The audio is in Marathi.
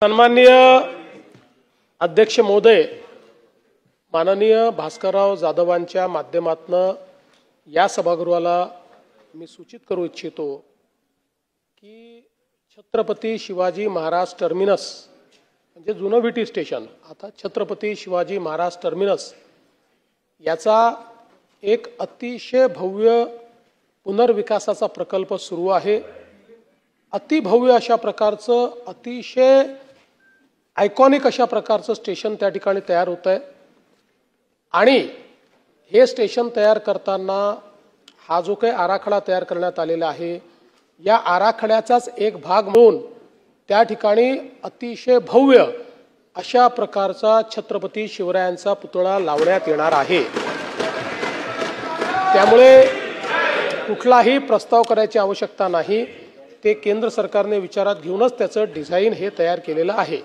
सन्माननीय अध्यक्ष महोदय, माननीय भास्करराव जाधवांच्या माध्यमातून या सभागृहाला मी सूचित करू इच्छितो की छत्रपती शिवाजी महाराज टर्मिनस म्हणजे जुनं विटी स्टेशन आता छत्रपती शिवाजी महाराज टर्मिनस याचा एक अतिशय भव्य पुनर्विकासाचा प्रकल्प सुरू आहे। अतिभव्य अशा प्रकारचं अतिशय आयकॉनिक अशा प्रकारचं स्टेशन त्या ठिकाणी तयार होत आहे आणि हे स्टेशन तयार करताना हा जो काही आराखडा तयार करण्यात आलेला आहे या आराखड्याचाच एक भाग म्हणून त्या ठिकाणी अतिशय भव्य अशा प्रकारचा छत्रपती शिवरायांचा पुतळा लावण्यात येणार आहे। त्यामुळे कुठलाही प्रस्ताव करायची आवश्यकता नाही, ते केंद्र सरकारने विचारात घेऊनच त्याचं डिझाइन हे तयार केलेलं आहे।